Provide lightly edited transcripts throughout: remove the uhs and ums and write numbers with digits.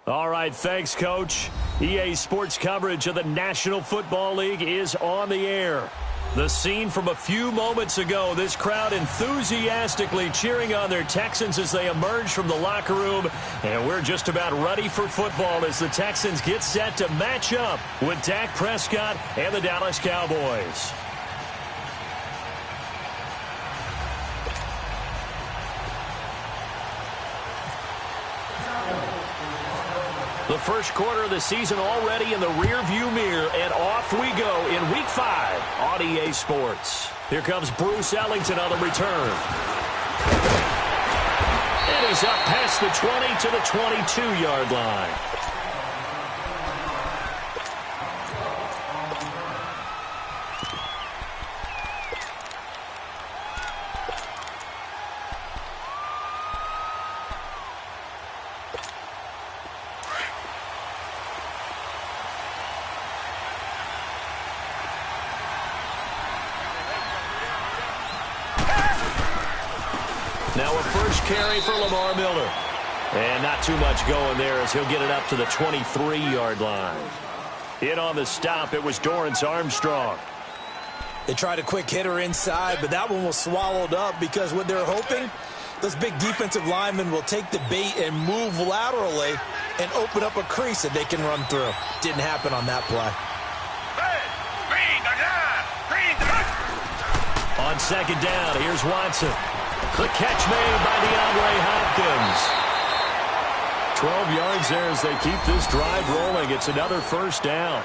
All right, thanks, Coach. EA Sports coverage of the National Football League is on the air. The scene from a few moments ago, this crowd enthusiastically cheering on their Texans as they emerge from the locker room. And we're just about ready for football as the Texans get set to match up with Dak Prescott and the Dallas Cowboys. The first quarter of the season already in the rearview mirror, and off we go in Week 5 on EA Sports. Here comes Bruce Ellington on the return. And he's up past the 20 to the 22-yard line. Now a first carry for Lamar Miller. And not too much going there as he'll get it up to the 23-yard line. In on the stop, it was Dorrance Armstrong. They tried a quick hitter inside, but that one was swallowed up because what they're hoping, those big defensive linemen will take the bait and move laterally and open up a crease that they can run through. Didn't happen on that play. On second down, here's Watson. The catch made by DeAndre Hopkins. 12 yards there as they keep this drive rolling. It's another first down.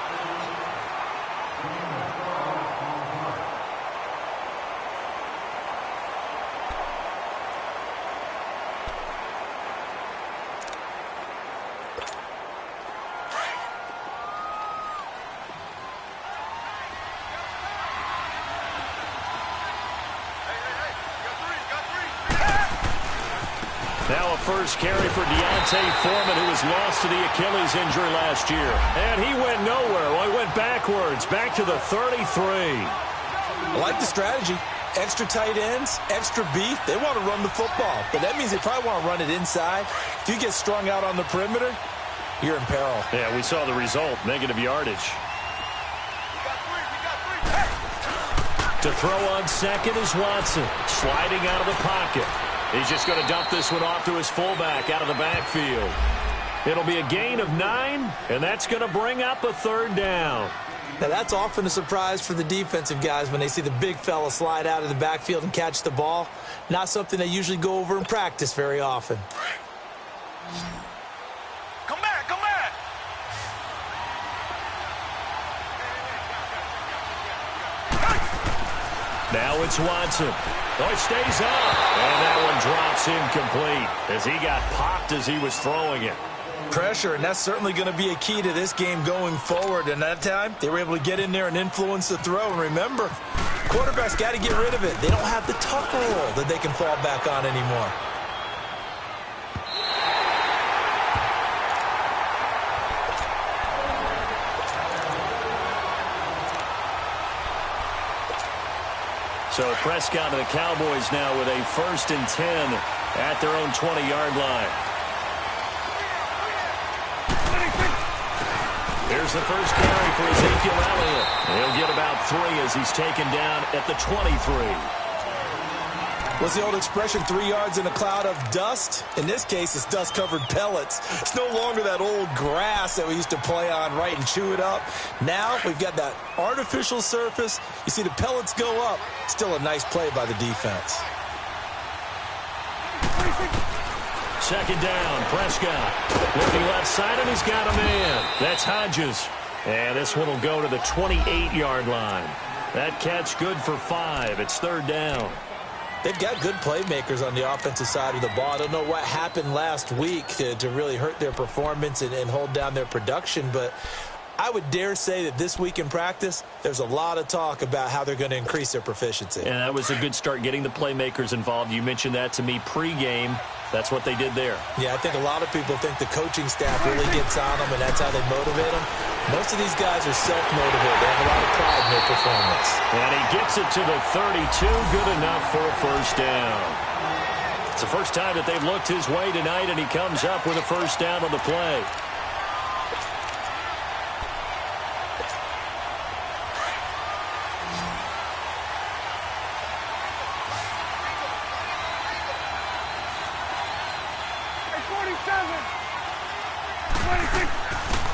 Now a first carry for Deontay Foreman, who was lost to the Achilles injury last year. And he went nowhere. Well, he went backwards, back to the 33. I like the strategy. Extra tight ends, extra beef. They want to run the football, but that means they probably want to run it inside. If you get strung out on the perimeter, you're in peril. Yeah, we saw the result, negative yardage. To throw on second is Watson, sliding out of the pocket. He's just going to dump this one off to his fullback out of the backfield. It'll be a gain of 9, and that's going to bring up a third down. Now, that's often a surprise for the defensive guys when they see the big fella slide out of the backfield and catch the ball. Not something they usually go over in practice very often. Come back, come back. Now it's Watson. Oh, it stays up. And that one drops incomplete as he got popped as he was throwing it. Pressure, and that's certainly going to be a key to this game going forward. And that time, they were able to get in there and influence the throw. And remember, quarterbacks got to get rid of it. They don't have the tuck rule that they can fall back on anymore. So Prescott and the Cowboys now with a 1st and 10 at their own 20-yard line. Here's the first carry for Ezekiel Elliott. He'll get about 3 as he's taken down at the 23. What's the old expression, 3 yards in a cloud of dust? In this case, it's dust-covered pellets. It's no longer that old grass that we used to play on, right, and chew it up. Now we've got that artificial surface. You see the pellets go up. Still a nice play by the defense. Second down, Prescott. Looking left side, and he's got a man. That's Hodges. And this one will go to the 28-yard line. That catch good for 5. It's 3rd down. They've got good playmakers on the offensive side of the ball. I don't know what happened last week to really hurt their performance and hold down their production, but I would dare say that this week in practice, there's a lot of talk about how they're going to increase their proficiency. And that was a good start, getting the playmakers involved. You mentioned that to me pregame. That's what they did there. Yeah, I think a lot of people think the coaching staff really gets on them, and that's how they motivate them. Most of these guys are self-motivated. They have a lot of pride in their performance. And he gets it to the 32. Good enough for a first down. the first time that they've looked his way tonight, and he comes up with a first down on the play.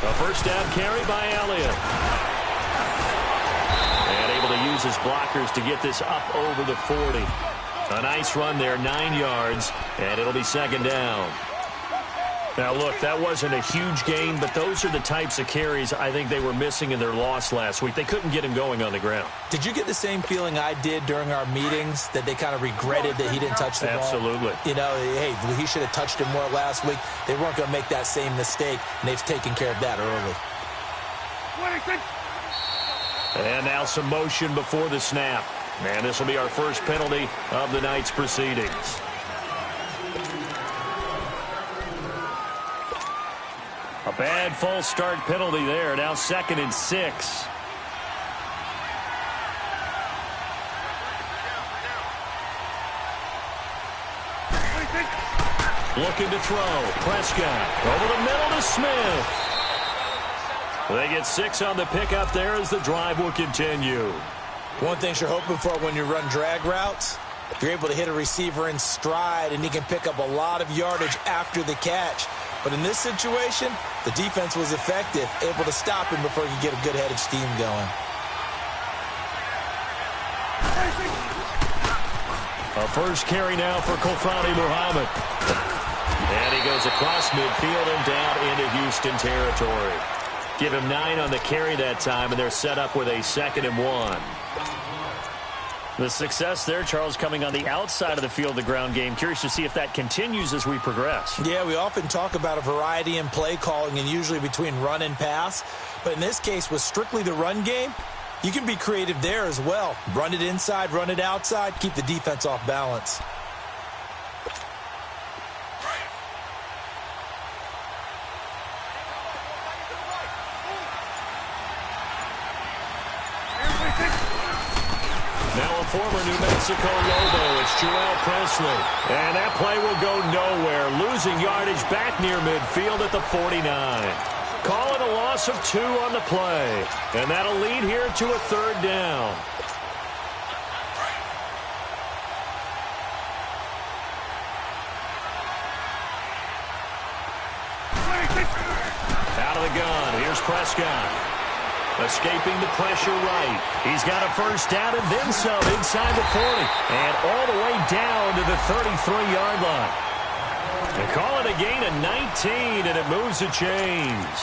A first down carry by Elliott. And able to use his blockers to get this up over the 40. A nice run there, 9 yards, and it'll be second down. Now, look, that wasn't a huge gain, but those are the types of carries I think they were missing in their loss last week. They couldn't get him going on the ground. Did you get the same feeling I did during our meetings, that they kind of regretted that he didn't touch the ball? Absolutely. You know, hey, he should have touched it more last week. They weren't going to make that same mistake, and they've taken care of that early. And now some motion before the snap. And this will be our first penalty of the night's proceedings. A bad false start penalty there. Now 2nd and 6. Looking to throw. Prescott over the middle to Smith. They get 6 on the pickup there as the drive will continue. One thing you're hoping for when you run drag routes, you're able to hit a receiver in stride, and he can pick up a lot of yardage after the catch. But in this situation, the defense was effective, able to stop him before he could get a good head of steam going. A first carry now for Kofrani Muhammad. And he goes across midfield and down into Houston territory. Give him 9 on the carry that time, and they're set up with a 2nd and 1. The success there, Charles, coming on the outside of the field, the ground game. Curious to see if that continues as we progress. Yeah, we often talk about a variety in play calling and usually between run and pass. But in this case, with strictly the run game, you can be creative there as well. Run it inside, run it outside, keep the defense off balance. Now a former New Mexico Lobo, it's Jarrell Presley. And that play will go nowhere. Losing yardage back near midfield at the 49. Calling a loss of 2 on the play. And that'll lead here to a 3rd down. Out of the gun, here's Prescott. Escaping the pressure right. He's got a first down and then some inside the 40. And all the way down to the 33-yard line. They call it a gain of 19, and it moves the chains.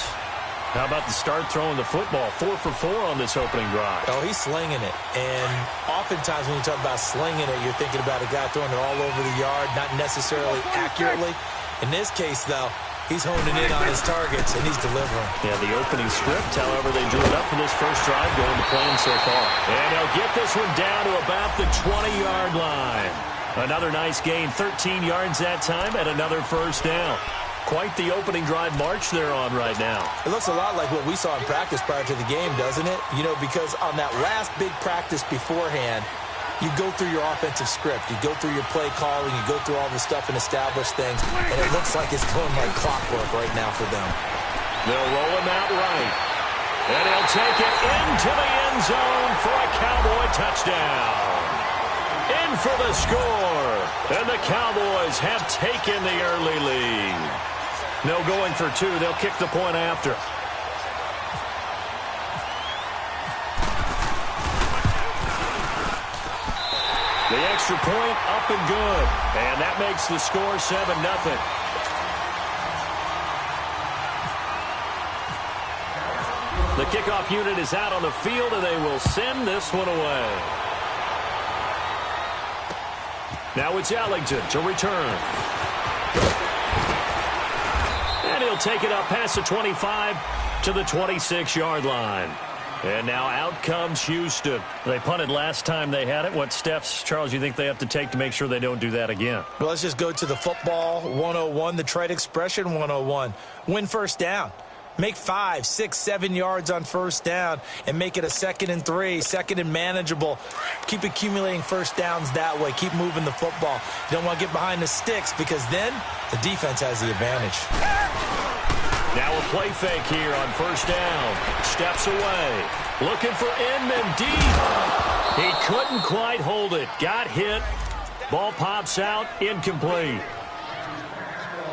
How about the start throwing the football? 4 for 4 on this opening drive. Oh, he's slinging it. And oftentimes when you talk about slinging it, you're thinking about a guy throwing it all over the yard, not necessarily accurately. In this case, though, he's honing in on his targets, and he's delivering. Yeah, the opening script, however, they drew it up for this first drive going to plan so far. And they'll get this one down to about the 20-yard line. Another nice gain, 13 yards that time, and another first down. Quite the opening drive march they're on right now. It looks a lot like what we saw in practice prior to the game, doesn't it? You know, because on that last big practice beforehand, you go through your offensive script. You go through your play calling. You go through all the stuff and establish things. And it looks like it's going like clockwork right now for them. They'll roll him out right. And he'll take it into the end zone for a Cowboy touchdown. In for the score. And the Cowboys have taken the early lead. No going for 2. They'll kick the point after. The extra point up and good. And that makes the score 7-0. The kickoff unit is out on the field, and they will send this one away. Now it's Ellington to return. And he'll take it up past the 25 to the 26-yard line. And now out comes Houston. They punted last time they had it. What steps, Charles, you think they have to take to make sure they don't do that again? Well, let's just go to the football 101, the trade expression 101. Win first down. Make 5, 6, 7 yards on first down and make it a 2nd and 3, 2nd and manageable. Keep accumulating first downs that way. Keep moving the football. You don't want to get behind the sticks because then the defense has the advantage. Now a play fake here on first down. Steps away. Looking for Inman deep. He couldn't quite hold it. Got hit. Ball pops out. Incomplete.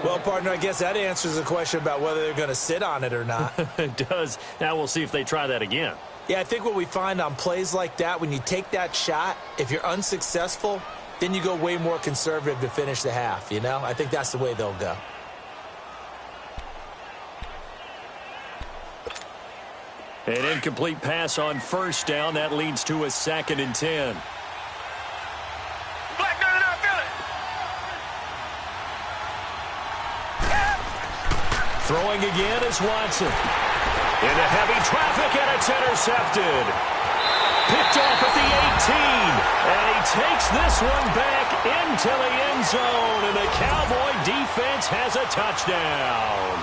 Well, partner, I guess that answers the question about whether they're going to sit on it or not. It does. Now we'll see if they try that again. Yeah, I think what we find on plays like that, when you take that shot, if you're unsuccessful, then you go way more conservative to finish the half, you know? I think that's the way they'll go. An incomplete pass on first down. That leads to a 2nd and 10. Throwing again is Watson. Into heavy traffic, and it's intercepted. Picked off at the 18. And he takes this one back into the end zone. And the Cowboy defense has a touchdown.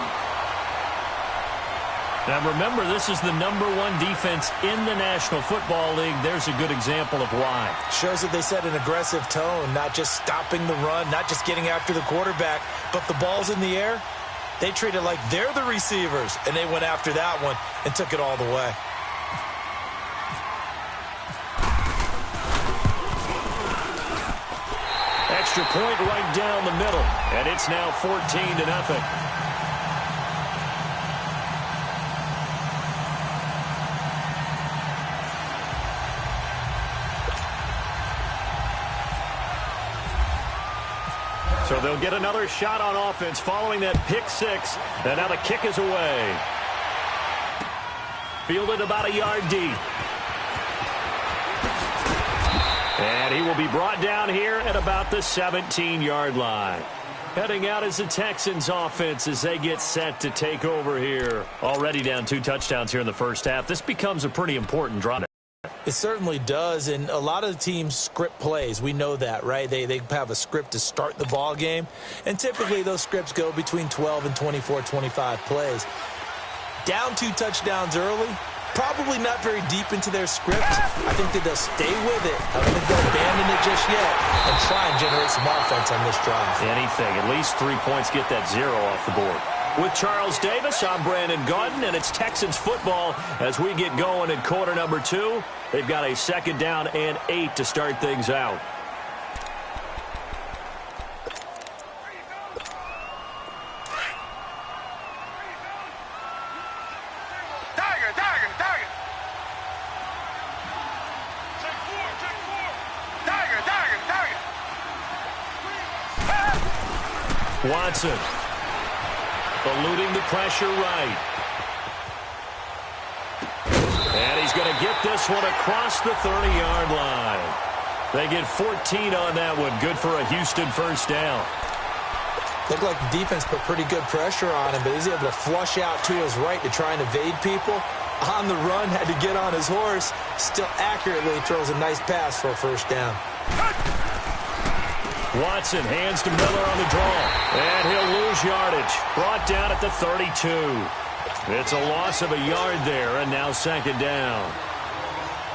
Now remember, this is the #1 defense in the National Football League. There's a good example of why. Shows that they set an aggressive tone, not just stopping the run, not just getting after the quarterback, but the ball's in the air. They treat it like they're the receivers, and they went after that one and took it all the way. Extra point right down the middle, and it's now 14-0. So they'll get another shot on offense following that pick six. And now the kick is away. Fielded about a yard deep. And he will be brought down here at about the 17-yard line. Heading out is the Texans offense as they get set to take over here. Already down 2 touchdowns here in the first half. This becomes a pretty important drive. It certainly does, and a lot of the teams script plays. We know that, right? They have a script to start the ball game, and typically those scripts go between 12 and 24, 25 plays. Down 2 touchdowns early, probably not very deep into their script. I think that they'll stay with it. I don't think they'll abandon it just yet and try and generate some offense on this drive. Anything, at least 3 points, get that 0 off the board. With Charles Davis, I'm Brandon Gaudin, and it's Texans football as we get going in quarter number 2. They've got a 2nd down and 8 to start things out. Tiger. Tiger. Watson. Eluding the pressure right. And he's going to get this one across the 30-yard line. They get 14 on that one. Good for a Houston first down. Looked like the defense put pretty good pressure on him, but he's able to flush out to his right to try and evade people. On the run, had to get on his horse. Still accurately throws a nice pass for a first down. Watson hands to Miller on the draw. And he'll lose yardage. Brought down at the 32. It's a loss of a yard there, and now 2nd down.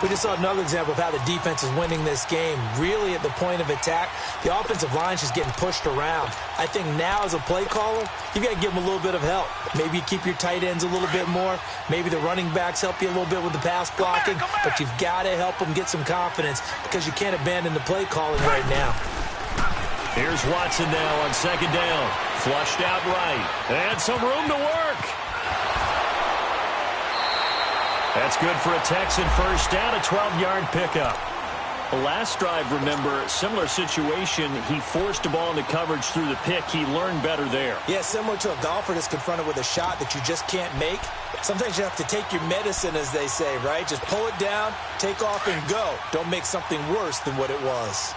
We just saw another example of how the defense is winning this game. Really at the point of attack, the offensive line's just getting pushed around. I think now as a play caller, you got to give them a little bit of help. Maybe you keep your tight ends a little bit more. Maybe the running backs help you a little bit with the pass blocking. But you've got to help them get some confidence because you can't abandon the play calling right now. Here's Watson now on 2nd down. Flushed out right. And some room to work. That's good for a Texan first down, a 12-yard pickup. The last drive, remember, similar situation. He forced a ball into coverage through the pick. He learned better there. Yeah, similar to a golfer that's confronted with a shot that you just can't make. Sometimes you have to take your medicine, as they say, right? Just pull it down, take off, and go. Don't make something worse than what it was.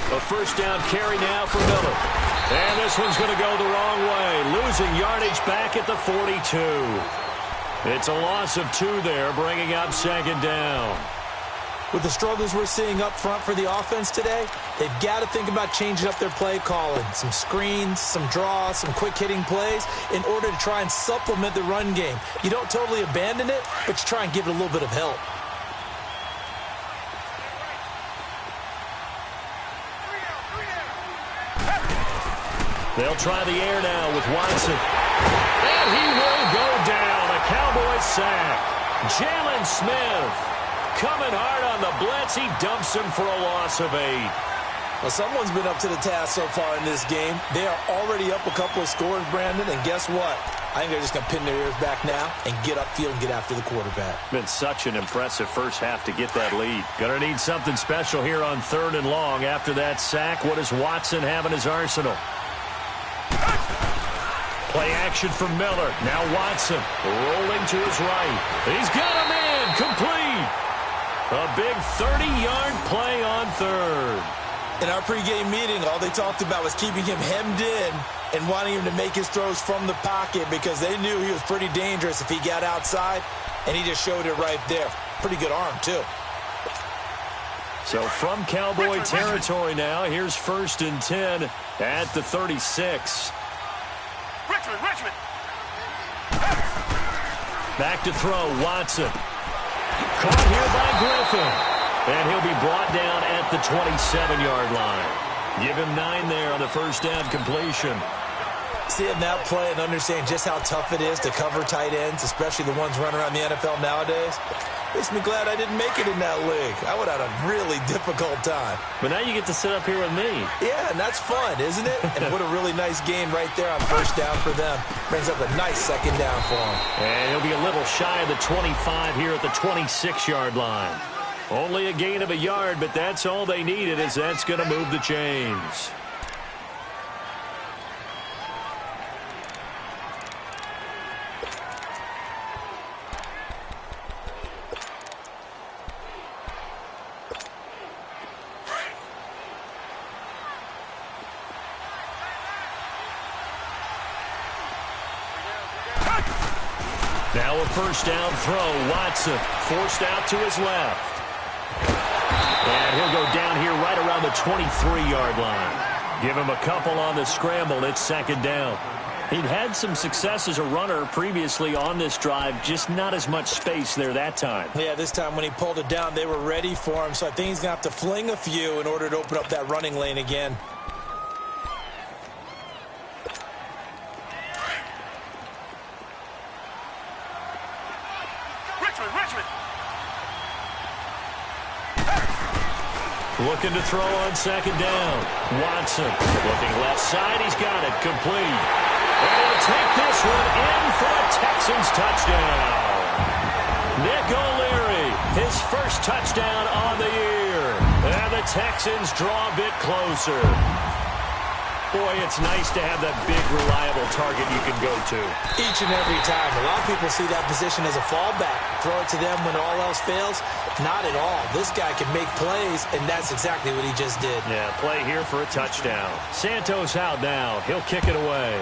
A first down carry now for Miller. And this one's going to go the wrong way. Losing yardage back at the 42. It's a loss of 2 there, bringing up 2nd down. With the struggles we're seeing up front for the offense today, they've got to think about changing up their play calling. Some screens, some draws, some quick-hitting plays in order to try and supplement the run game. You don't totally abandon it, but you try and give it a little bit of help. They'll try the air now with Watson. And he will go down. A Cowboys sack. Jalen Smith coming hard on the blitz. He dumps him for a loss of 8. Well, someone's been up to the task so far in this game. They are already up a couple of scores, Brandon, and guess what? I think they're just going to pin their ears back now and get upfield and get after the quarterback. Been such an impressive first half to get that lead. Going to need something special here on 3rd and long. After that sack, what does Watson have in his arsenal? Play action from Miller. Now Watson rolling to his right. He's got him in. Complete. A big 30-yard play on 3rd. In our pregame meeting, all they talked about was keeping him hemmed in and wanting him to make his throws from the pocket because they knew he was pretty dangerous if he got outside, and he just showed it right there. Pretty good arm, too. So from Cowboy territory now, here's 1st and 10 at the 36. Richmond. Back to throw, Watson. Caught here by Griffin. And he'll be brought down at the 27-yard line. Give him 9 there on the first down completion. Seeing that play and understanding just how tough it is to cover tight ends, especially the ones running around the NFL nowadays, makes me glad I didn't make it in that league. I would have had a really difficult time. But now you get to sit up here with me. Yeah, and that's fun, isn't it? And what a really nice game right there on first down for them. Brings up a nice second down for them. And he'll be a little shy of the 25 here at the 26-yard line. Only a gain of a yard, but that's all they needed, as that's going to move the chains. Now a first down throw. Watson forced out to his left. And he'll go down here right around the 23-yard line. Give him a couple on the scramble. It's 2nd down. He'd had some success as a runner previously on this drive, just not as much space there that time. Yeah, this time when he pulled it down, they were ready for him. So I think he's going to have to fling a few in order to open up that running lane again. Richmond. Looking to throw on 2nd down. Watson looking left side. He's got it. Complete. And he'll take this one in for a Texans touchdown. Nick O'Leary, his first touchdown on the year. And the Texans draw a bit closer. Boy, it's nice to have that big, reliable target you can go to. Each and every time. A lot of people see that position as a fallback. Throw it to them when all else fails. Not at all. This guy can make plays, and that's exactly what he just did. Yeah, play here for a touchdown. Santos out now. He'll kick it away.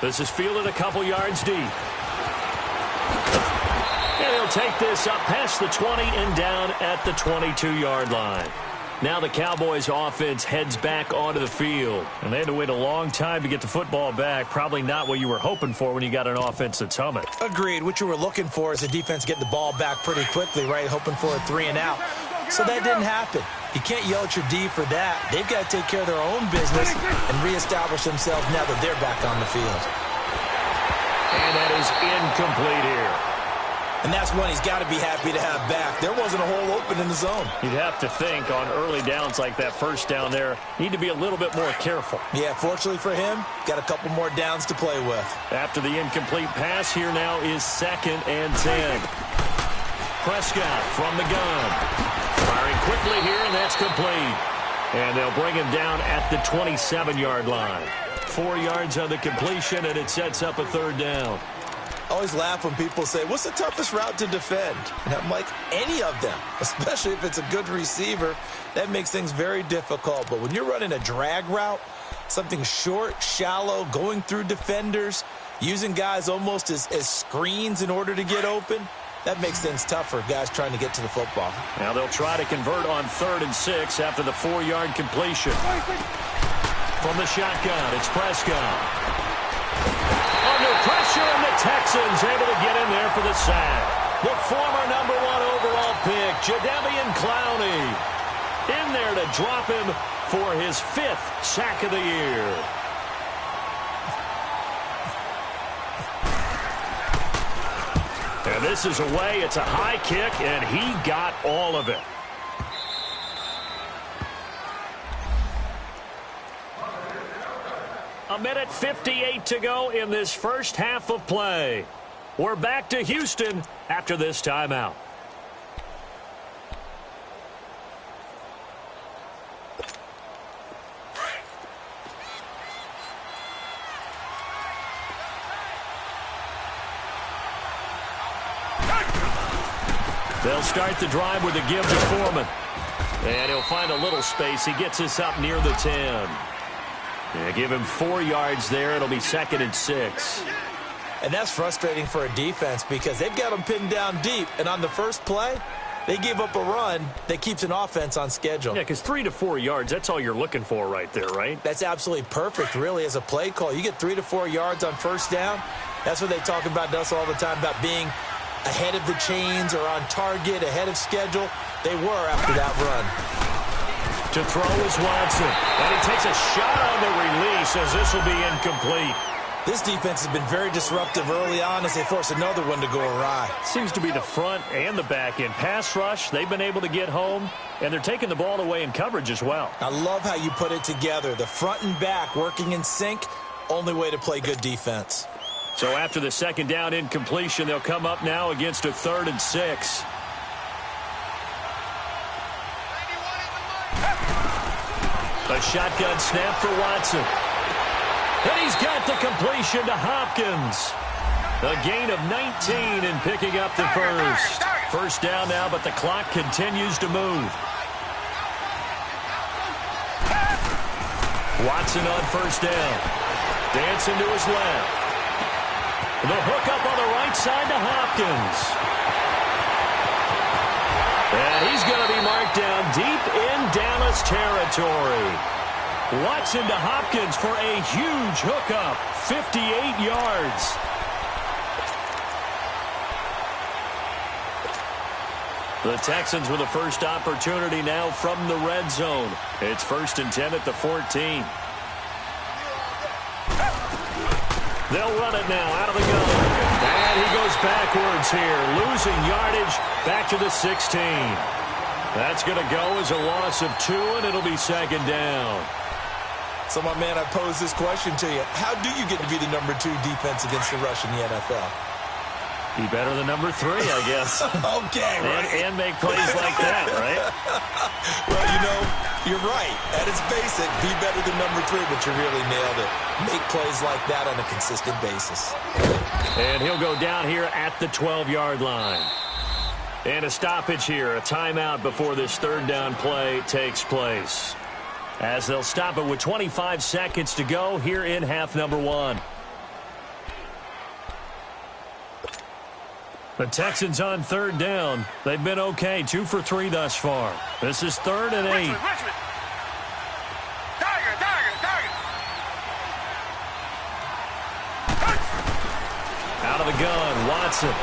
This is fielded a couple yards deep. And he'll take this up past the 20 and down at the 22-yard line. Now the Cowboys offense heads back onto the field. And they had to wait a long time to get the football back. Probably not what you were hoping for when you got an offense that's humming. Agreed. What you were looking for is the defense get the ball back pretty quickly, right? Hoping for a 3 and out. So that didn't happen. You can't yell at your D for that. They've got to take care of their own business and reestablish themselves now that they're back on the field. And that is incomplete here. And that's one he's got to be happy to have back. There wasn't a hole open in the zone. You'd have to think on early downs like that first down there, need to be a little bit more careful. Yeah, fortunately for him, got a couple more downs to play with. After the incomplete pass, here now is 2nd and 10. Prescott from the gun. Firing quickly here, and that's complete. And they'll bring him down at the 27-yard line. 4 yards on the completion, and it sets up a 3rd down. I always laugh when people say, what's the toughest route to defend? And I'm like, any of them, especially if it's a good receiver. That makes things very difficult. But when you're running a drag route, something short, shallow, going through defenders, using guys almost as screens in order to get open, That makes things tough for guys trying to get to the football. Now they'll try to convert on 3rd and 6 after the 4-yard completion. From the shotgun, it's Prescott. Under pressure, and the Texans able to get in there for the sack. The former number 1 overall pick, Jadeveon Clowney, in there to drop him for his 5th sack of the year. And this is away. It's a high kick, and he got all of it. A minute 58 to go in this first half of play. We're back to Houston after this timeout. They'll start the drive with a give to Foreman. And he'll find a little space. He gets us up near the 10. Yeah, give him 4 yards there. It'll be 2nd and 6. And that's frustrating for a defense because they've got them pinned down deep. And on the first play, they gave up a run that keeps an offense on schedule. Yeah, because 3 to 4 yards, that's all you're looking for right there, right? That's absolutely perfect, really, as a play call. You get 3 to 4 yards on first down. That's what they talk about us all the time, about being ahead of the chains or on target, ahead of schedule. They were after that run. To throw is Watson. And he takes a shot on the release as this will be incomplete. This defense has been very disruptive early on as they force another one to go awry. Seems to be the front and the back end. Pass rush, they've been able to get home, and they're taking the ball away in coverage as well. I love how you put it together. The front and back working in sync, only way to play good defense. So after the 2nd down incompletion, they'll come up now against a 3rd and 6. A shotgun snap for Watson. And he's got the completion to Hopkins. A gain of 19 and picking up the first. First down now, but the clock continues to move. Watson on first down. Dancing to his left. The hook up on the right side to Hopkins. And he's going to be marked down deep in Dallas territory. Watson to Hopkins for a huge hookup, 58 yards. The Texans with the first opportunity now from the red zone. It's 1st and 10 at the 14. They'll run it now out of the gun. And he goes backwards here, losing yardage back to the 16. That's going to go as a loss of 2, and it'll be 2nd down. So, my man, I pose this question to you. How do you get to be the number 2 defense against the rush in the NFL? Be better than number 3, I guess. Okay, right. And make plays like that, right? Well, you know, you're right. At its basic, be better than number 3, but you really nailed it. Make plays like that on a consistent basis. And he'll go down here at the 12-yard line. And a stoppage here, a timeout before this 3rd down play takes place. As they'll stop it with 25 seconds to go here in half number 1. The Texans on 3rd down. They've been okay, 2 for 3 thus far. This is 3rd and 8. Richmond. Target. Out of the gun, Watson.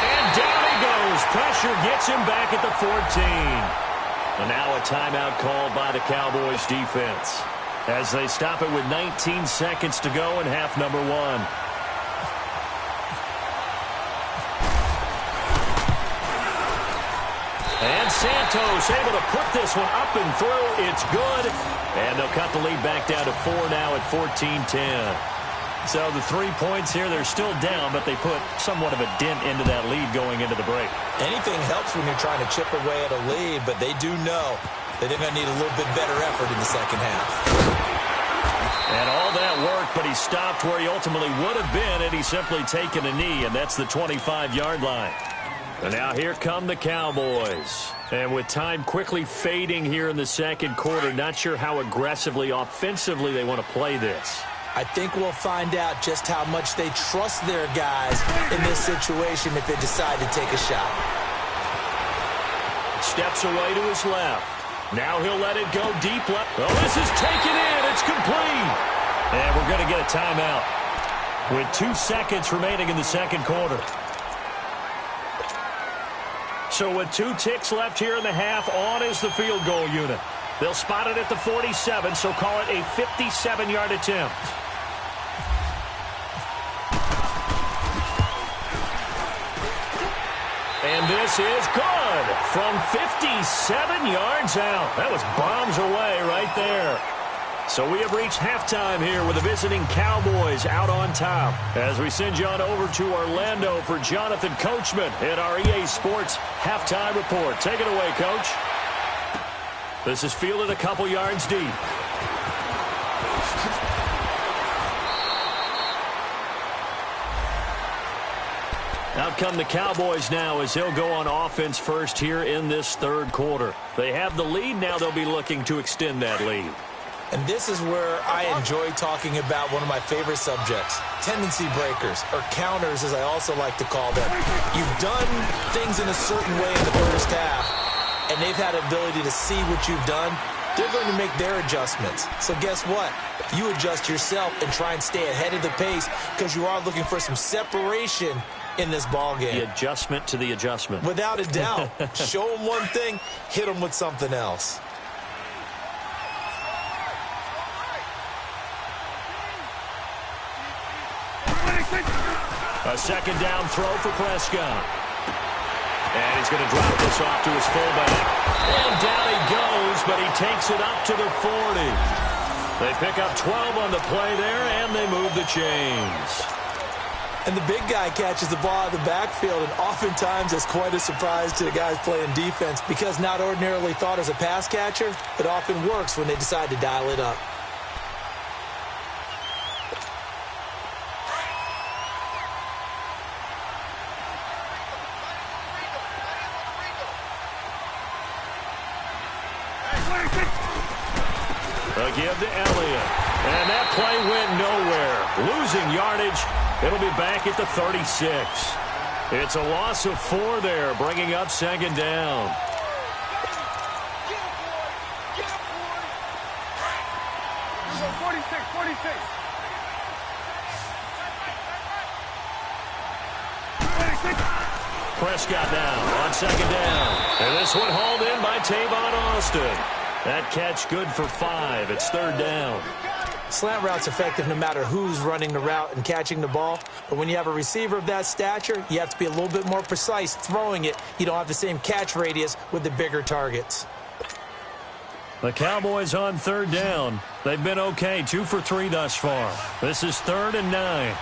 And down he goes. Pressure gets him back at the 14. And now a timeout called by the Cowboys defense as they stop it with 19 seconds to go in half number 1. And Santos able to put this one up and through. It's good. And they'll cut the lead back down to 4 now at 14-10. So the 3 points here, they're still down, but they put somewhat of a dent into that lead going into the break. Anything helps when you're trying to chip away at a lead, but they do know that they're going to need a little bit better effort in the second half. And all that work, but he stopped where he ultimately would have been had he simply taken a knee, and that's the 25-yard line. And now here come the Cowboys. And with time quickly fading here in the second quarter, not sure how aggressively, offensively they want to play this. I think we'll find out just how much they trust their guys in this situation if they decide to take a shot. Steps away to his left. Now he'll let it go deep left. Oh, this is taken in. It's complete. And we're going to get a timeout with 2 seconds remaining in the second quarter. So with 2 ticks left here in the half, on is the field goal unit. They'll spot it at the 47, so call it a 57-yard attempt. And this is good from 57 yards out. That was bombs away right there. So we have reached halftime here with the visiting Cowboys out on top. As we send you on over to Orlando for Jonathan Coachman in our EA Sports Halftime Report. Take it away, Coach. This is fielded a couple yards deep. Out come the Cowboys now as they'll go on offense first here in this third quarter. They have the lead. Now they'll be looking to extend that lead. And this is where I enjoy talking about one of my favorite subjects, tendency breakers, or counters as I also like to call them. You've done things in a certain way in the first half, and they've had the ability to see what you've done. They're going to make their adjustments. So guess what? You adjust yourself and try and stay ahead of the pace because you are looking for some separation in this ball game. The adjustment to the adjustment. Without a doubt. Show them one thing, hit them with something else. A second down throw for Prescott. And he's going to drop this off to his fullback. And down he goes, but he takes it up to the 40. They pick up 12 on the play there, and they move the chains. And the big guy catches the ball out of the backfield, and oftentimes it's quite a surprise to the guys playing defense because not ordinarily thought as a pass catcher, it often works when they decide to dial it up. A give to Elliott. And that play went nowhere. Losing yardage. It'll be back at the 36. It's a loss of 4 there, bringing up second down. Prescott now on second down. And this one hauled in by Tavon Austin. That catch good for 5. It's third down. Slant route's effective no matter who's running the route and catching the ball. But when you have a receiver of that stature, you have to be a little bit more precise throwing it. You don't have the same catch radius with the bigger targets. The Cowboys on third down. They've been okay, 2 for 3 thus far. This is 3rd and 9.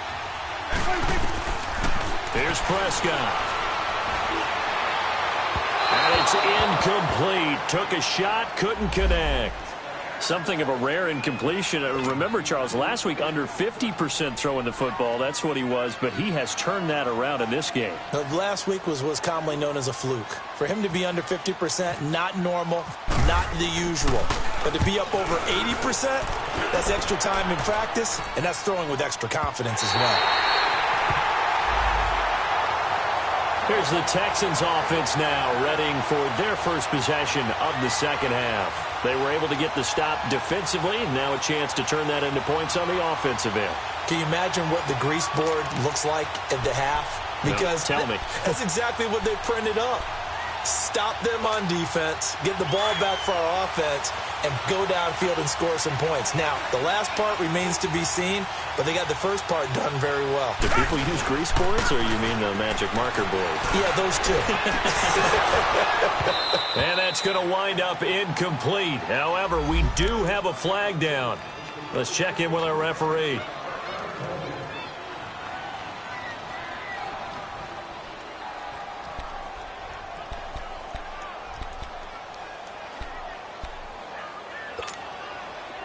Here's Prescott. And it's incomplete. Took a shot, couldn't connect. Something of a rare incompletion. Remember, Charles, last week under 50% throwing the football. That's what he was, but he has turned that around in this game. Last week was commonly known as a fluke. For him to be under 50%, not normal, not the usual. But to be up over 80%, that's extra time in practice, and that's throwing with extra confidence as well. Here's the Texans offense now, readying for their first possession of the second half. They were able to get the stop defensively. Now a chance to turn that into points on the offensive end. Can you imagine what the grease board looks like at the half? Because no, tell me. That's exactly what they printed up. Stop them on defense, get the ball back for our offense, and go downfield and score some points. Now, the last part remains to be seen, but they got the first part done very well. Do people use grease boards, or you mean the magic marker board? Yeah, those two. And that's going to wind up incomplete. However, we do have a flag down. Let's check in with our referee.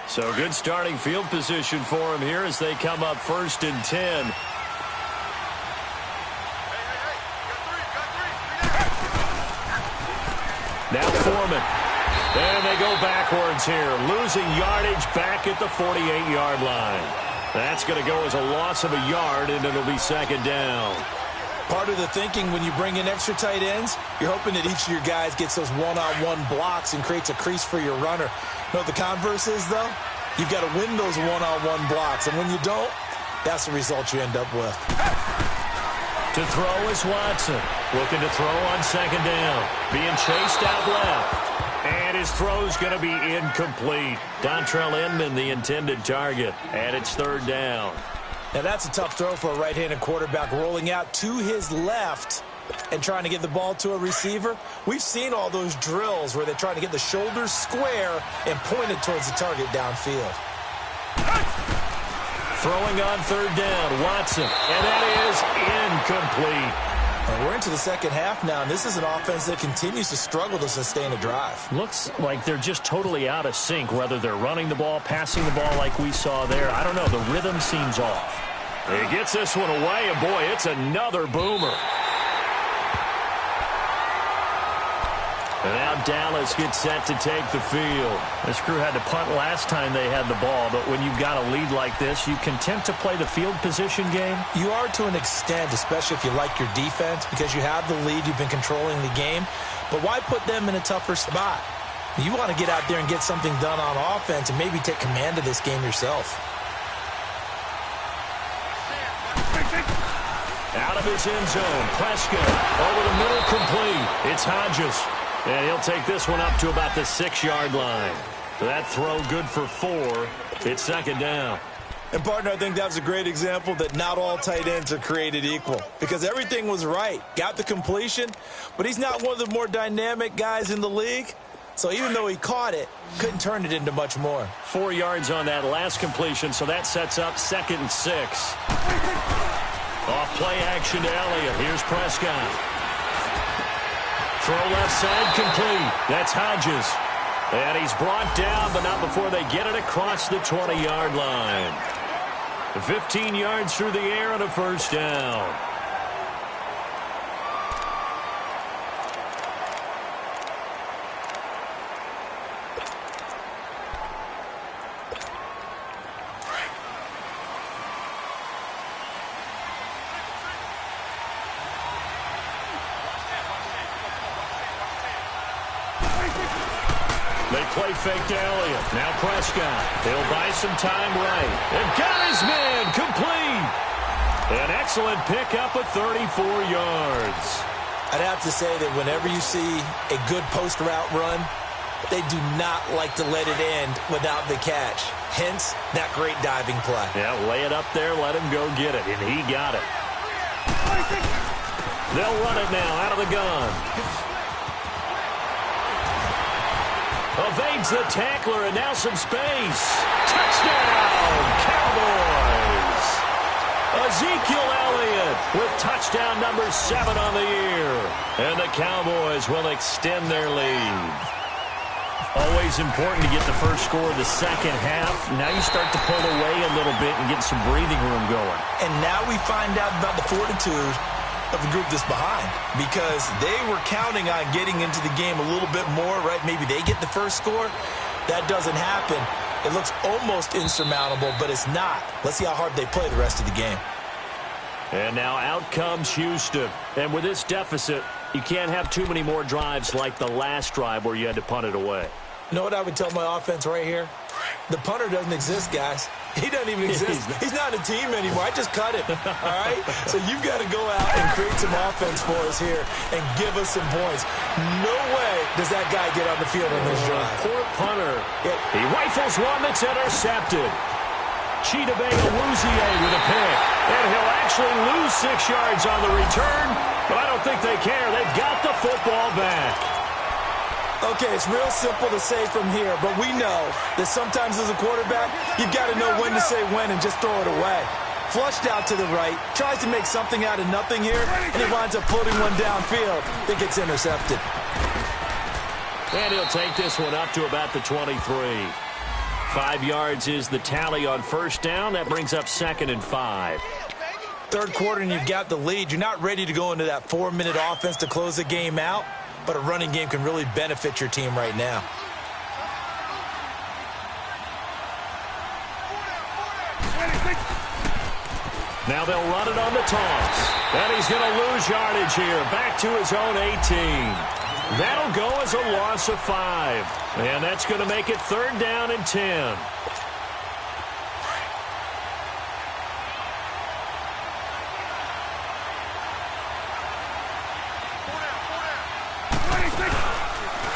So good starting field position for him here as they come up 1st and 10. Now Foreman. And they go backwards here. Losing yardage back at the 48-yard line. That's going to go as a loss of a yard, and it'll be second down. Part of the thinking when you bring in extra tight ends, you're hoping that each of your guys gets those one-on-one blocks and creates a crease for your runner. You know what the converse is, though? You've got to win those one-on-one blocks, and when you don't, that's the result you end up with. To throw is Watson. Looking to throw on second down. Being chased out left. And his throw's going to be incomplete. Dontrell Inman, the intended target. And it's third down. Now, that's a tough throw for a right-handed quarterback, rolling out to his left and trying to get the ball to a receiver. We've seen all those drills where they're trying to get the shoulders square and point it towards the target downfield. Throwing on third down, Watson. And that is incomplete. And we're into the second half now, and this is an offense that continues to struggle to sustain a drive. Looks like they're just totally out of sync, whether they're running the ball, passing the ball like we saw there. I don't know. The rhythm seems off. He gets this one away, and boy, it's another boomer. And now Dallas gets set to take the field. This crew had to punt last time they had the ball, but when you've got a lead like this, you content to play the field position game? You are to an extent, especially if you like your defense, because you have the lead, you've been controlling the game. But why put them in a tougher spot? You want to get out there and get something done on offense and maybe take command of this game yourself. Out of his end zone, Prescott over the middle, complete. It's Hodges. And he'll take this one up to about the 6-yard line. That throw good for 4. It's second down. And, partner, I think that was a great example that not all tight ends are created equal. Because everything was right. Got the completion, but he's not one of the more dynamic guys in the league. So even though he caught it, couldn't turn it into much more. 4 yards on that last completion, so that sets up 2nd and 6. Off play action to Elliott. Here's Prescott. Throw left side, complete. That's Hodges. And he's brought down, but not before they get it across the 20-yard line. 15 yards through the air and a first down. They play fake to Elliott. Now Prescott. He'll buy some time right. And got his man complete. An excellent pickup of 34 yards. I'd have to say that whenever you see a good post route run, they do not like to let it end without the catch. Hence, that great diving play. Yeah, lay it up there, let him go get it. And he got it. They'll run it now out of the gun. Evades the tackler, and now some space. Touchdown, Cowboys! Ezekiel Elliott with touchdown number 7 on the year. And the Cowboys will extend their lead. Always important to get the first score of the second half. Now you start to pull away a little bit and get some breathing room going. And now we find out about the fortitude of the group that's behind, because they were counting on getting into the game a little bit more, right? Maybe they get the first score. That doesn't happen. It looks almost insurmountable, but it's not. Let's see how hard they play the rest of the game. And now out comes Houston. And with this deficit, you can't have too many more drives like the last drive where you had to punt it away. You know what I would tell my offense right here? The punter doesn't exist, guys. He doesn't even exist. He's not a team anymore. I just cut him, all right? So you've got to go out and create some offense for us here and give us some points. No way does that guy get on the field on this drive. Poor punter. He rifles one that's intercepted. Chidobe Awuzie with a pick. And he'll actually lose 6 yards on the return, but I don't think they care. They've got the football back. Okay, it's real simple to say from here, but we know that sometimes as a quarterback, you've got to know when to say when and just throw it away. Flushed out to the right, tries to make something out of nothing here, and he winds up floating one downfield that gets intercepted. And he'll take this one up to about the 23. 5 yards is the tally on first down. That brings up 2nd and 5. Third quarter and you've got the lead. You're not ready to go into that 4-minute offense to close the game out. But a running game can really benefit your team right now. Now they'll run it on the toss. And he's going to lose yardage here. Back to his own 18. That'll go as a loss of 5. And that's going to make it 3rd down and 10.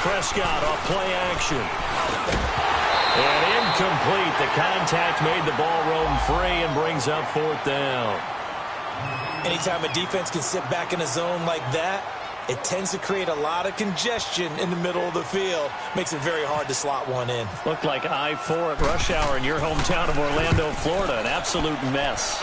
Prescott off play action. And incomplete. The contact made the ball roam free and brings up 4th down. Anytime a defense can sit back in a zone like that, it tends to create a lot of congestion in the middle of the field. Makes it very hard to slot one in. Looked like I-4 at rush hour in your hometown of Orlando, Florida. An absolute mess.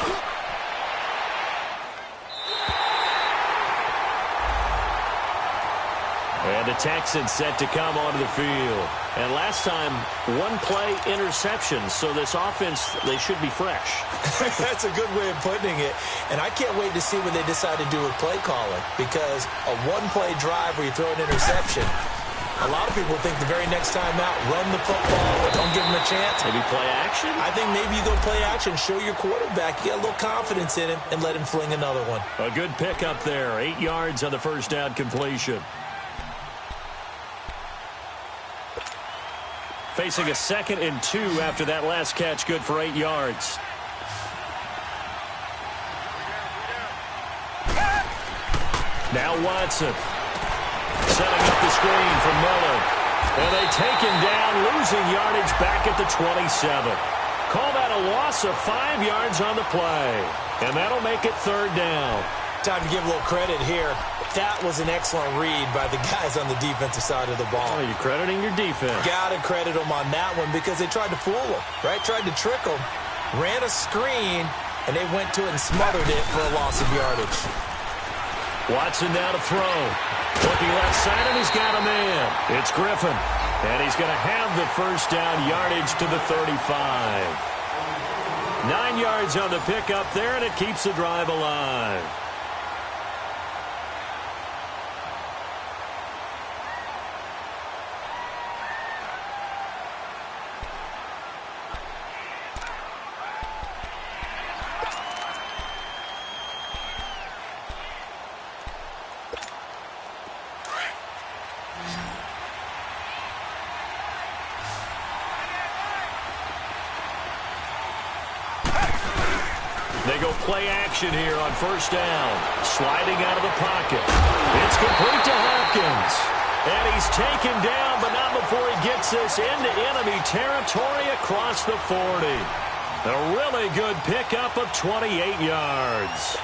And the Texans set to come onto the field. And last time, 1-play interception. So this offense, they should be fresh. That's a good way of putting it. And I can't wait to see what they decide to do with play calling. Because a 1-play drive where you throw an interception, a lot of people think the very next time out, run the football, don't give them a chance. Maybe play action? I think maybe you go play action, show your quarterback, you get a little confidence in him, and let him fling another one. A good pickup there. 8 yards on the first down completion. Facing a 2nd and 2 after that last catch, good for 8 yards. Now Watson. Setting up the screen for Miller. And they take him down, losing yardage back at the 27. Call that a loss of 5 yards on the play. And that'll make it 3rd down. Time to give a little credit here. That was an excellent read by the guys on the defensive side of the ball. Oh, you're crediting your defense. Got to credit them on that one because they tried to fool them, right? Tried to trick them. Ran a screen, and they went to it and smothered it for a loss of yardage. Watson now to throw. Looking left side, and he's got a man. It's Griffin. And he's going to have the first down yardage to the 35. 9 yards on the pickup there, and it keeps the drive alive. They go play action here on first down. Sliding out of the pocket. It's complete to Hopkins. And he's taken down, but not before he gets this into enemy territory across the 40. A really good pickup of 28 yards.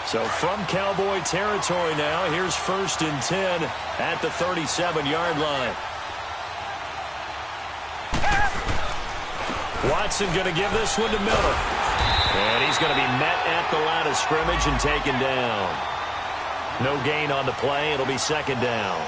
So from Cowboy territory now, here's 1st and 10 at the 37-yard line. Watson going to give this one to Miller. And he's going to be met at the line of scrimmage and taken down. No gain on the play. It'll be 2nd down.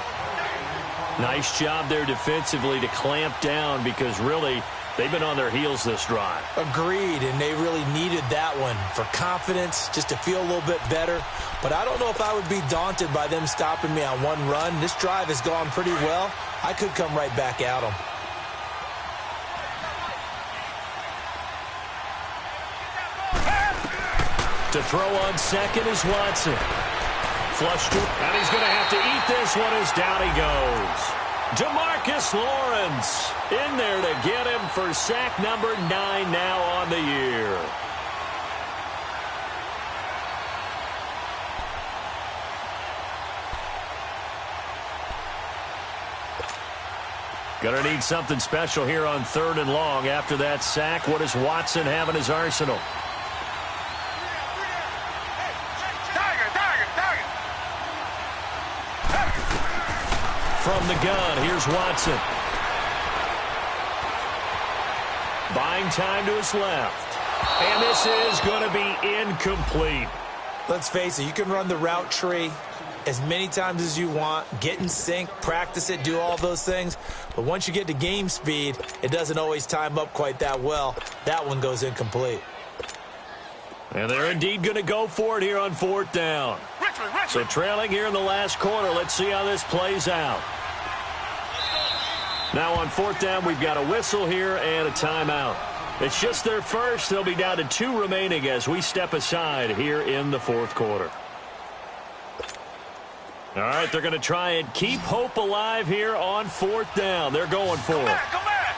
Nice job there defensively to clamp down because really they've been on their heels this drive. Agreed, and they really needed that one for confidence, just to feel a little bit better. But I don't know if I would be daunted by them stopping me on one run. This drive has gone pretty well. I could come right back at them. To throw on 2nd is Watson. Flush to, and he's going to have to eat this one as down he goes. DeMarcus Lawrence in there to get him for sack number 9 now on the year. Going to need something special here on 3rd and long. After that sack, what does Watson have in his arsenal? From the gun, here's Watson. Buying time to his left. And this is going to be incomplete. Let's face it, you can run the route tree as many times as you want, get in sync, practice it, do all those things. But once you get to game speed, it doesn't always time up quite that well. That one goes incomplete. And they're indeed going to go for it here on 4th down. So trailing here in the last quarter. Let's see how this plays out. Now on 4th down, we've got a whistle here and a timeout. It's just their first. They'll be down to 2 remaining as we step aside here in the fourth quarter. All right, they're going to try and keep hope alive here on 4th down. They're going for it. Come back.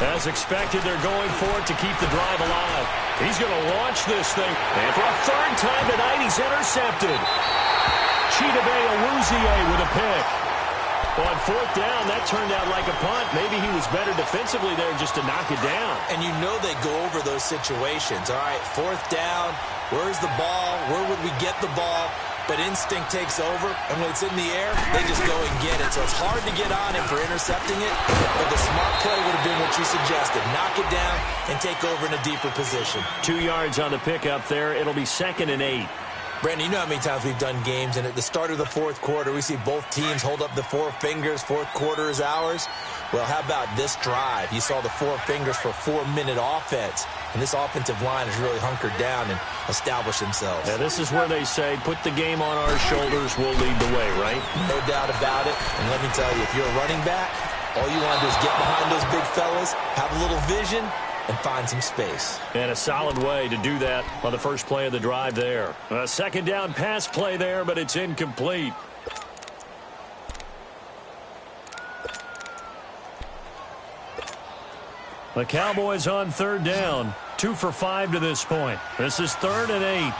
As expected, they're going for it to keep the drive alive. He's going to launch this thing. And for a 3rd time tonight, he's intercepted. Chidobe Awuzie with a pick. On 4th down, that turned out like a punt. Maybe he was better defensively there just to knock it down. And you know they go over those situations. All right, 4th down, where's the ball? Where would we get the ball? But instinct takes over, and when it's in the air, they just go and get it. So it's hard to get on him for intercepting it, but the smart play would have been what you suggested. Knock it down and take over in a deeper position. 2 yards on the pickup there. It'll be 2nd and 8. Brandon, you know how many times we've done games, and at the start of the 4th quarter, we see both teams hold up the 4 fingers, 4th quarter is ours. Well, how about this drive? You saw the 4 fingers for a 4-minute offense, and this offensive line has really hunkered down and established themselves. Yeah, this is where they say, put the game on our shoulders, we'll lead the way, right? No doubt about it, and let me tell you, if you're a running back, all you want to do is get behind those big fellas, have a little vision, and find some space. And a solid way to do that on the first play of the drive there. A 2nd down pass play there, but it's incomplete. The Cowboys on 3rd down. 2 for 5 to this point. This is 3rd and 8.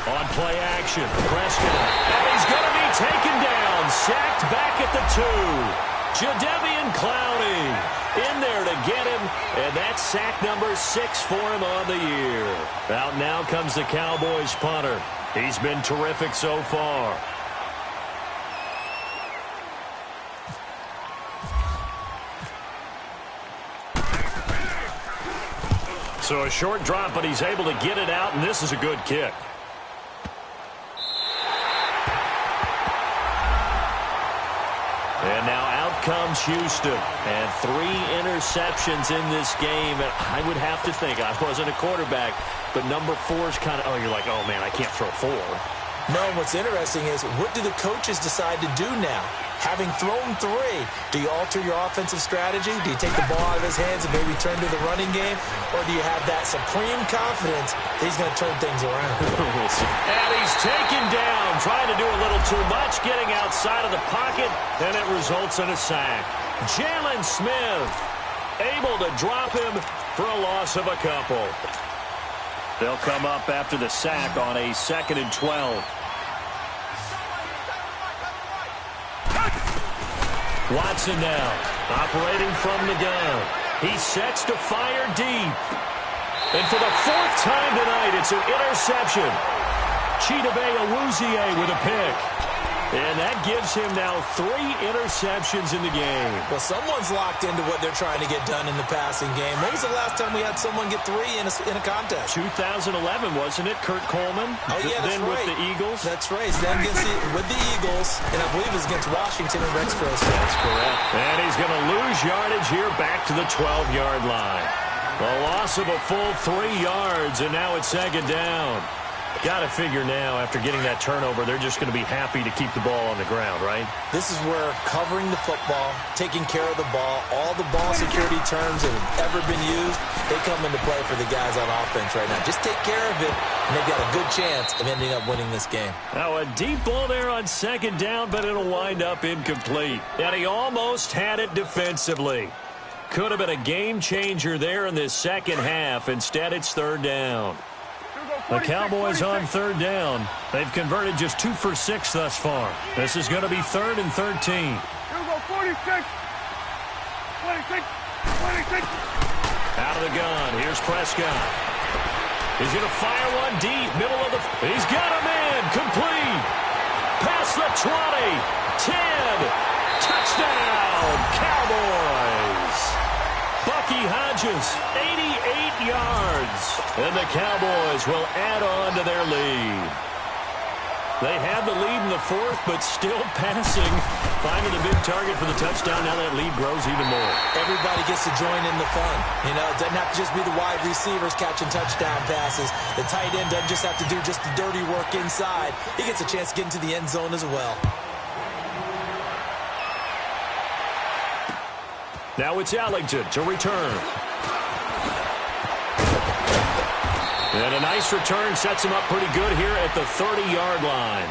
On play action, Prescott. And he's going to be taken down. Sacked back at the 2. Jadeveon Clowney in there to get him, and that's sack number 6 for him on the year. Out now comes the Cowboys punter. He's been terrific so far. So a short drop, but he's able to get it out, and this is a good kick. And now out comes Houston. And 3 interceptions in this game. And I would have to think, I wasn't a quarterback, but number 4 is kind of, you're like, oh, man, I can't throw 4. No, what's interesting is, what do the coaches decide to do now? Having thrown 3, do you alter your offensive strategy? Do you take the ball out of his hands and maybe turn to the running game? Or do you have that supreme confidence that he's going to turn things around? We'll see. And he's taken down, trying to do a little too much, getting outside of the pocket, and it results in a sack. Jalen Smith able to drop him for a loss of a couple. They'll come up after the sack on a 2nd and 12. Watson now, operating from the gun. He sets to fire deep. And for the 4th time tonight, it's an interception. Chidobe Awuzie with a pick. And that gives him now 3 interceptions in the game. Well, someone's locked into what they're trying to get done in the passing game. When was the last time we had someone get 3 in a contest? 2011, wasn't it? Kurt Coleman? Oh, yeah, that's then right. With the Eagles? That's right. Then with the Eagles, and I believe it was against Washington and Rex Grossman. That's correct. And he's going to lose yardage here back to the 12-yard line. A loss of a full 3 yards, and now it's 2nd down. Got to figure now, after getting that turnover, they're just going to be happy to keep the ball on the ground, right? This is where covering the football, taking care of the ball, all the ball security terms that have ever been used, they come into play for the guys on offense right now. Just take care of it, and they've got a good chance of ending up winning this game. Now, a deep ball there on 2nd down, but it'll wind up incomplete. And he almost had it defensively. Could have been a game changer there in this 2nd half. Instead, it's 3rd down. The Cowboys on 3rd down. They've converted just 2 for 6 thus far. This is going to be 3rd and 13. 46. 26. Out of the gun. Here's Prescott. He's going to fire one deep. Middle of the... He's got him in. Complete. Past the 20. 10. Touchdown. Cowboys. Bucky Hodges, 88 yards. And the Cowboys will add on to their lead. They had the lead in the 4th, but still passing. Finding a big target for the touchdown. Now that lead grows even more. Everybody gets to join in the fun. You know, it doesn't have to just be the wide receivers catching touchdown passes. The tight end doesn't just have to do just the dirty work inside. He gets a chance to get into the end zone as well. Now it's Ellington to return. And a nice return sets him up pretty good here at the 30-yard line.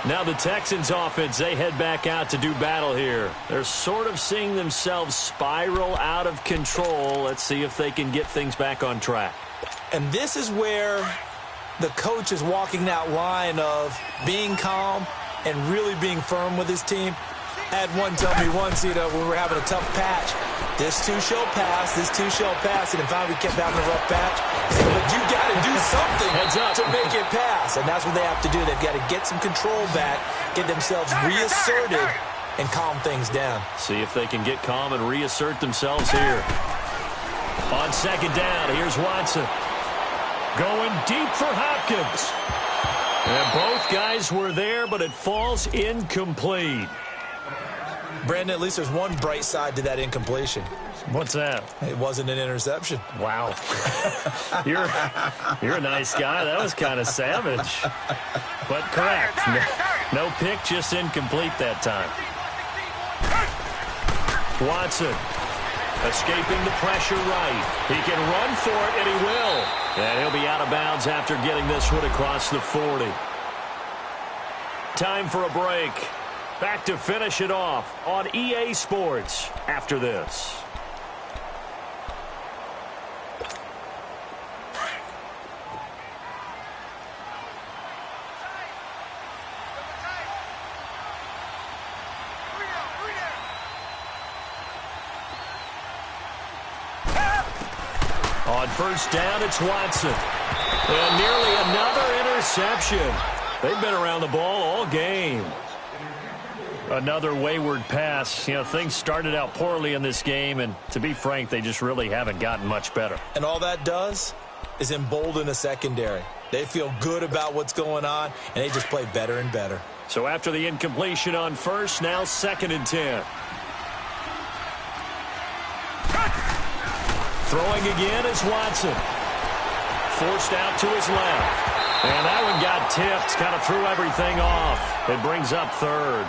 Now the Texans offense, they head back out to do battle here. They're sort of seeing themselves spiral out of control. Let's see if they can get things back on track. And this is where the coach is walking that line of being calm and really being firm with his team. I had one tell me once, when we were having a tough patch, this too shall pass, this too shall pass, and finally we kept having a rough patch. He said, but you got to do something to make it pass, and that's what they have to do. They've got to get some control back, get themselves reasserted, and calm things down. See if they can get calm and reassert themselves here. On second down, here's Watson. Going deep for Hopkins. And both guys were there, but it falls incomplete. Brandon, at least there's one bright side to that incompletion. What's that? It wasn't an interception. Wow. You're a nice guy. That was kind of savage. But correct. No pick, just incomplete that time. Watson escaping the pressure right. He can run for it, and he will. And he'll be out of bounds after getting this one across the 40. Time for a break. Back to finish it off on EA Sports after this. On first down, it's Watson. And nearly another interception. They've been around the ball all game. Another wayward pass. Things started out poorly in this game, and to be frank, they just really haven't gotten much better. And all that does is embolden a secondary. They feel good about what's going on, and they just play better and better. So after the incompletion on first, now 2nd and 10. Throwing again is Watson. Forced out to his left. And that one got tipped, kind of threw everything off. It brings up 3rd.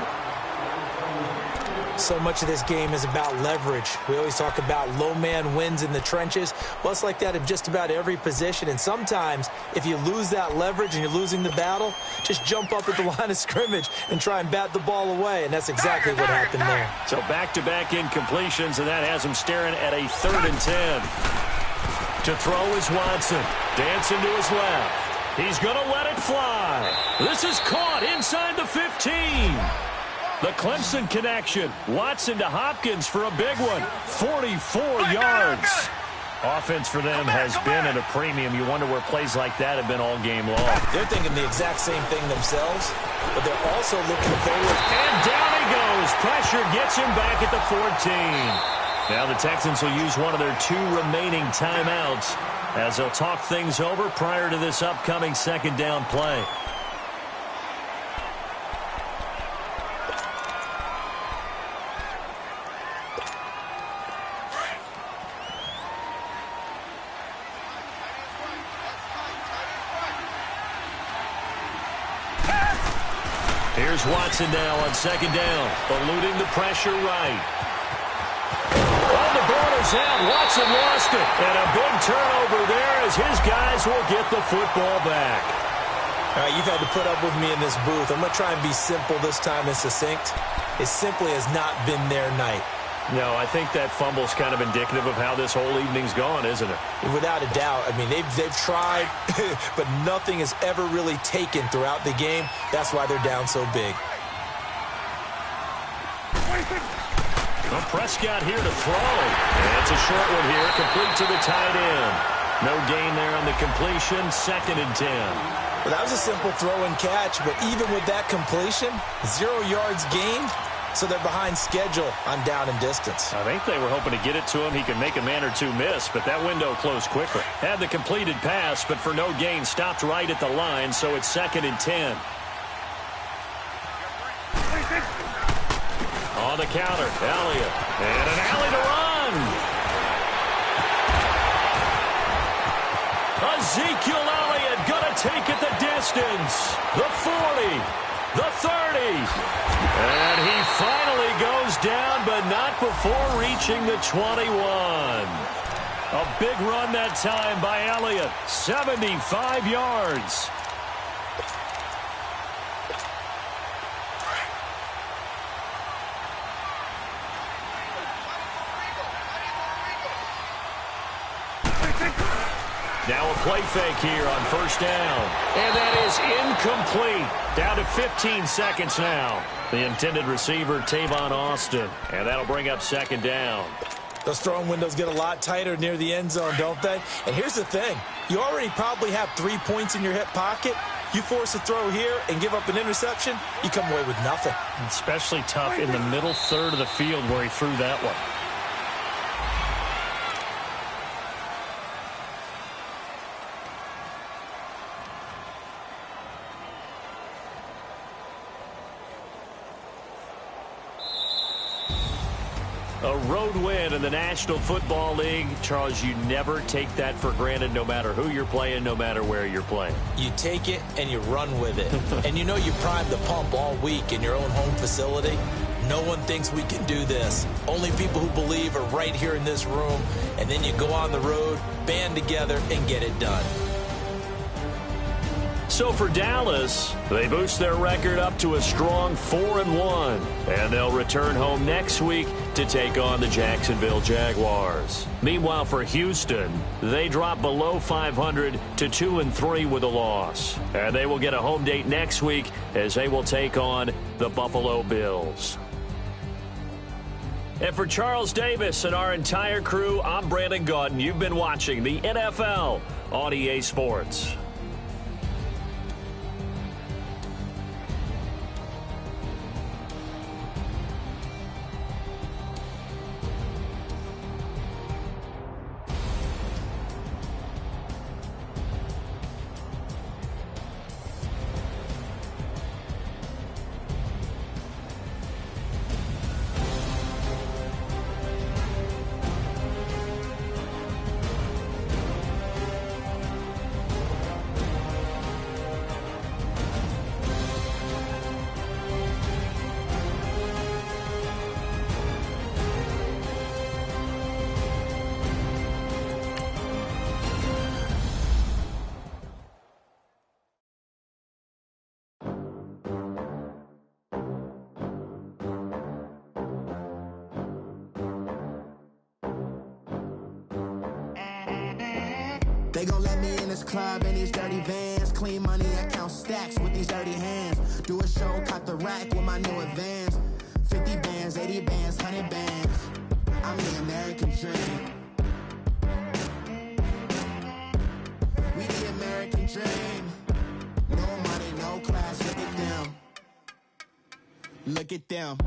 So much of this game is about leverage. We always talk about low man wins in the trenches. Well, it's like that in just about every position. And sometimes, if you lose that leverage and you're losing the battle, just jump up at the line of scrimmage and try and bat the ball away. And that's exactly what happened there. So back-to-back incompletions, and that has him staring at a 3rd and 10. To throw is Watson. Dancing to his left. He's going to let it fly. This is caught inside the 15. The Clemson connection. Watson to Hopkins for a big one. 44 yards. Offense for them has been at a premium. You wonder where plays like that have been all game long. They're thinking the exact same thing themselves, but they're also looking forward. And down he goes. Pressure gets him back at the 14. Now the Texans will use one of their 2 remaining timeouts as they'll talk things over prior to this upcoming 2nd down play. Here's Watson now on 2nd down, eluding the pressure right. On the border's out, Watson lost it. And a big turnover there as his guys will get the football back. All right, you've had to put up with me in this booth. I'm going to try and be simple this time and succinct. It simply has not been their night. No, I think that fumble's kind of indicative of how this whole evening's gone, isn't it? Without a doubt. I mean, they've tried, but nothing has ever really taken throughout the game. That's why they're down so big. Well, Prescott here to throw. And it's a short one here, complete to the tight end. No gain there on the completion, 2nd and 10. Well, that was a simple throw and catch, but even with that completion, 0 yards gained. So they're behind schedule on down and distance. I think they were hoping to get it to him. He could make a man or two miss, but that window closed quickly. Had the completed pass, but for no gain, stopped right at the line, so it's 2nd and 10. On the counter, Elliott. And an alley to run. Ezekiel Elliott going to take it the distance. The 40. the 30. And he finally goes down, but not before reaching the 21. A big run that time by Elliott. 75 yards. Now a play fake here on first down. And that is incomplete. Down to 15 seconds now. The intended receiver, Tavon Austin. And that'll bring up second down. Those throwing windows get a lot tighter near the end zone, don't they? And here's the thing. You already probably have 3 points in your hip pocket. You force a throw here and give up an interception, you come away with nothing. Especially tough in the middle third of the field where he threw that one. A road win in the National Football League. Charles, you never take that for granted no matter who you're playing, no matter where you're playing. You take it and you run with it. And you know you primed the pump all week in your own home facility. No one thinks we can do this. Only people who believe are right here in this room. And then you go on the road, band together, and get it done. So for Dallas, they boost their record up to a strong 4-1. And they'll return home next week to take on the Jacksonville Jaguars. Meanwhile, for Houston, they drop below 500 to 2-3 with a loss. And they will get a home date next week as they will take on the Buffalo Bills. And for Charles Davis and our entire crew, I'm Brandon Gaudin. You've been watching the NFL on EA Sports. They gon' let me in this club in these dirty vans. Clean money, I count stacks with these dirty hands. Do a show, cut the rack with my new advance. 50 bands, 80 bands, 100 bands. I'm the American dream. We the American dream. No money, no class, look at them. Look at them.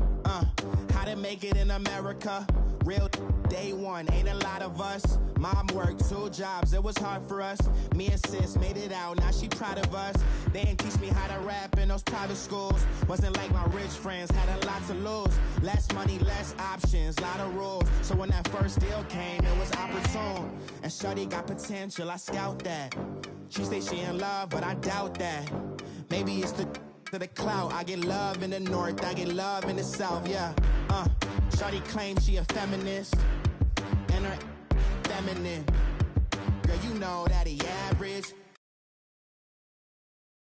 How to make it in America. Real day one, ain't a lot of us. Mom worked 2 jobs, it was hard for us. Me and sis made it out, now she proud of us. They didn't teach me how to rap in those private schools. Wasn't like my rich friends, had a lot to lose. Less money, less options, lot of rules. So when that first deal came, it was opportune. And shorty got potential, I scout that. She say she in love, but I doubt that. Maybe it's to the clout. I get love in the north, I get love in the south, yeah. Shorty claims she a feminist, and her feminine. Girl, you know that he average.